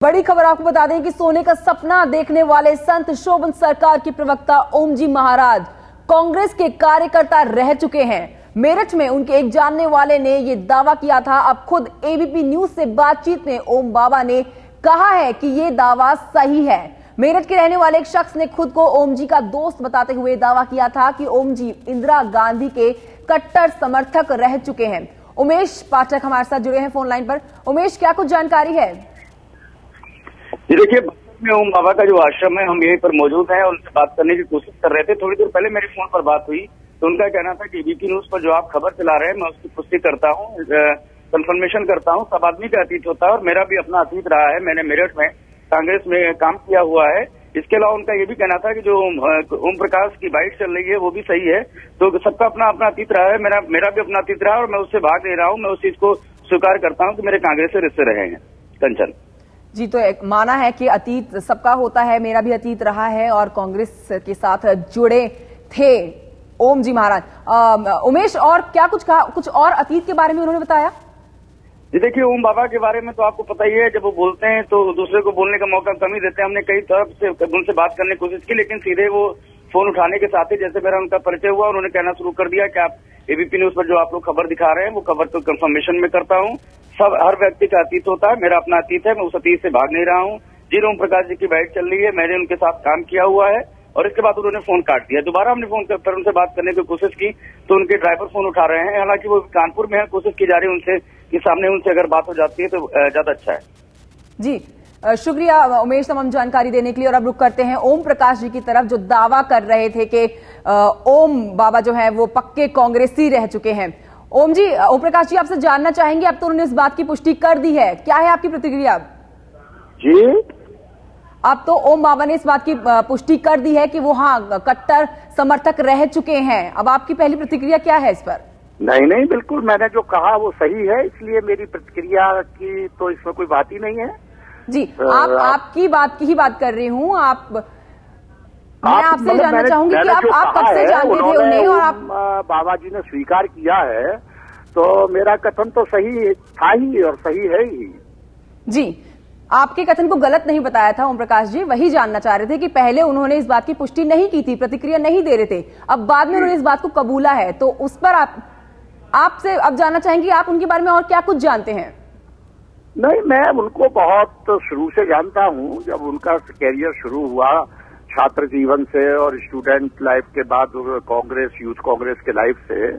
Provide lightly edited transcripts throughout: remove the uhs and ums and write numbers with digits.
बड़ी खबर आपको बता दें कि सोने का सपना देखने वाले संत शोभन सरकार के प्रवक्ता ओम जी महाराज कांग्रेस के कार्यकर्ता रह चुके हैं। मेरठ में उनके एक जानने वाले ने यह दावा किया था। अब खुद एबीपी न्यूज से बातचीत में ओम बाबा ने कहा है कि यह दावा सही है। मेरठ के रहने वाले एक शख्स ने खुद को ओम जी का दोस्त बताते हुए दावा किया था कि ओम जी इंदिरा गांधी के कट्टर समर्थक रह चुके हैं। उमेश पाठक हमारे साथ जुड़े हैं फोन लाइन पर। उमेश, क्या कुछ जानकारी है? जी देखिए, ओम बाबा का जो आश्रम है, हम यहीं पर मौजूद हैं, उनसे बात करने की कोशिश कर रहे थे। थोड़ी देर पहले मेरे फोन पर बात हुई तो उनका कहना था कि एबीपी न्यूज पर जो आप खबर चला रहे हैं, मैं उसकी पुष्टि करता हूँ, कंफर्मेशन करता हूँ। सब आदमी का अतीत होता है और मेरा भी अपना अतीत रहा है। मैंने मेरठ में कांग्रेस में काम किया हुआ है। इसके अलावा उनका ये भी कहना था कि जो ओम प्रकाश की बाइट चल रही है वो भी सही है। तो सबका अपना अपना अतीत रहा है, मेरा भी अपना अतीत रहा है और मैं उससे भाग नहीं रहा हूँ। मैं उस चीज को स्वीकार करता हूँ कि मेरे कांग्रेस से रिश्ते रहे हैं। कंचन जी, तो एक माना है कि अतीत सबका होता है, मेरा भी अतीत रहा है और कांग्रेस के साथ जुड़े थे ओम जी महाराज। उमेश, और क्या कुछ और अतीत के बारे में उन्होंने बताया? जी देखिए, ओम बाबा के बारे में तो आपको पता ही है, जब वो बोलते हैं तो दूसरे को बोलने का मौका कम ही देते हैं। हमने कई तरफ से उनसे बात करने की कोशिश की, लेकिन सीधे वो फोन उठाने के साथ ही जैसे मेरा उनका परिचय हुआ, उन्होंने कहना शुरू कर दिया कि आप एबीपी न्यूज पर जो आप लोग खबर दिखा रहे हैं वो खबर तो कंफर्मेशन में करता हूँ। हर व्यक्ति का अतीत होता है, मेरा अपना अतीत है, मैं उस अतीत से भाग नहीं रहा हूँ। जिन ओम प्रकाश जी की बाइट चल रही है, मैंने उनके साथ काम किया हुआ है। और इसके बाद उन्होंने फोन काट दिया। दोबारा हमने फोन पर उनसे बात करने की कोशिश की तो उनके ड्राइवर फोन उठा रहे हैं। हालांकि वो कानपुर में है, कोशिश की जा रही है उनसे कि सामने उनसे अगर बात हो जाती है तो ज्यादा अच्छा है। जी, शुक्रिया उमेश तमाम जानकारी देने के लिए। और अब रुक करते हैं ओम प्रकाश जी की तरफ, जो दावा कर रहे थे कि ओम बाबा जो है वो पक्के कांग्रेसी रह चुके हैं। ओम प्रकाश जी, आपसे जानना चाहेंगे, अब तो उन्होंने इस बात की पुष्टि कर दी है, क्या है आपकी प्रतिक्रिया? जी, अब तो ओम बाबा ने इस बात की पुष्टि कर दी है कि वो कट्टर समर्थक रह चुके हैं। अब आपकी पहली प्रतिक्रिया क्या है इस पर? नहीं, बिल्कुल मैंने जो कहा वो सही है, इसलिए मेरी प्रतिक्रिया की तो इसमें कोई बात ही नहीं है। जी, आपकी बात की ही बात कर रही हूँ। मैं आपसे जानना चाहूंगी कि आप कब से जानते थे उन्हें और आप बाबा जी ने स्वीकार किया है तो मेरा कथन तो सही था ही और सही है ही। जी, आपके कथन को गलत नहीं बताया था ओम प्रकाश जी, वही जानना चाह रहे थे कि पहले उन्होंने इस बात की पुष्टि नहीं की थी, प्रतिक्रिया नहीं दे रहे थे, अब बाद में उन्होंने इस बात को कबूला है, तो उस पर आपसे अब जानना चाहेंगे आप उनके बारे में और क्या कुछ जानते हैं? नहीं, मैं उनको बहुत शुरू से जानता हूँ। जब उनका कैरियर शुरू हुआ छात्र जीवन से और स्टूडेंट लाइफ के बाद कांग्रेस, यूथ कांग्रेस के लाइफ से,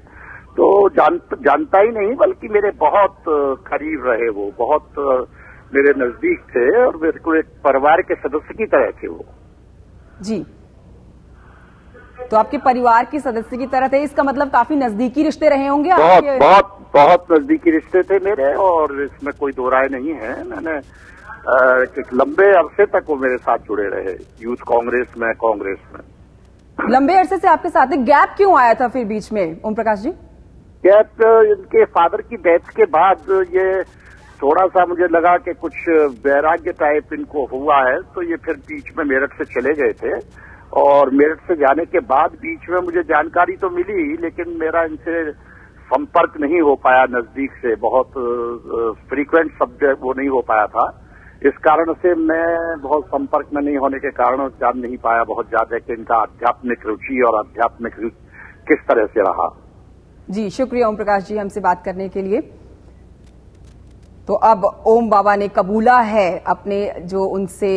तो जानता ही नहीं बल्कि मेरे बहुत करीब रहे। वो बहुत मेरे नजदीक थे और मेरे को एक परिवार के सदस्य की तरह थे वो। जी, तो आपके परिवार के सदस्य की तरह थे, इसका मतलब काफी नजदीकी रिश्ते रहे होंगे। बहुत नजदीकी रिश्ते थे मेरे और इसमें कोई दो राय नहीं है। मैंने एक लंबे अरसे तक वो मेरे साथ जुड़े रहे यूथ कांग्रेस में, कांग्रेस में। लंबे अरसे से आपके साथ गैप क्यों आया था फिर बीच में ओम प्रकाश जी? गैप इनके फादर की डेथ के बाद ये थोड़ा सा मुझे लगा कि कुछ वैराग्य टाइप इनको हुआ है, तो ये फिर बीच में मेरठ से चले गए थे। और मेरठ से जाने के बाद बीच में मुझे जानकारी तो मिली, लेकिन मेरा इनसे संपर्क नहीं हो पाया नजदीक से, बहुत फ्रीक्वेंट सब्जेक्ट वो नहीं हो पाया था। इस कारण से मैं बहुत संपर्क में नहीं होने के कारण जान नहीं पाया बहुत ज्यादा कि इनका आध्यात्मिक रुचि और आध्यात्मिक किस तरह से रहा। जी, शुक्रिया ओम प्रकाश जी हमसे बात करने के लिए। तो अब ओम बाबा ने कबूला है अपने, जो उनसे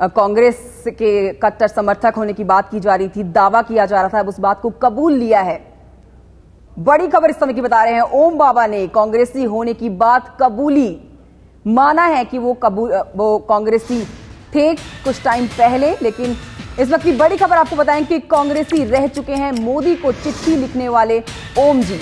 कांग्रेस के कट्टर समर्थक होने की बात की जा रही थी, दावा किया जा रहा था, अब उस बात को कबूल लिया है। बड़ी खबर इस समय की बता रहे हैं, ओम बाबा ने कांग्रेसी होने की बात कबूली। माना है कि वो कांग्रेसी थे कुछ टाइम पहले, लेकिन इस वक्त की बड़ी खबर आपको बताएं कि कांग्रेसी रह चुके हैं मोदी को चिट्ठी लिखने वाले ओम जी।